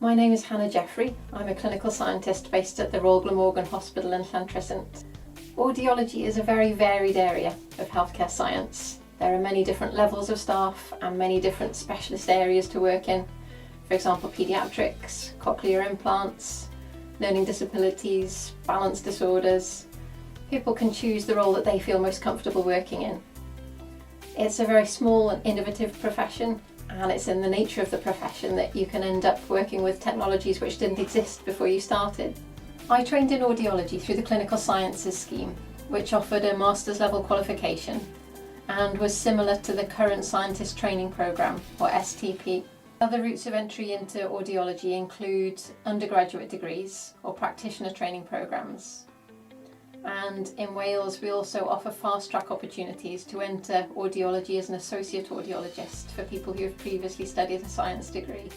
My name is Hanna Jeffery. I'm a clinical scientist based at the Royal Glamorgan Hospital in Llantrisant. Audiology is a very varied area of healthcare science. There are many different levels of staff and many different specialist areas to work in. For example, paediatrics, cochlear implants, learning disabilities, balance disorders. People can choose the role that they feel most comfortable working in. It's a very small and innovative profession, and it's in the nature of the profession that you can end up working with technologies which didn't exist before you started. I trained in audiology through the Clinical Sciences scheme, which offered a master's level qualification and was similar to the current scientist training programme, or STP. Other routes of entry into audiology include undergraduate degrees or practitioner training programmes. And in Wales we also offer fast-track opportunities to enter audiology as an associate audiologist for people who have previously studied a science degree.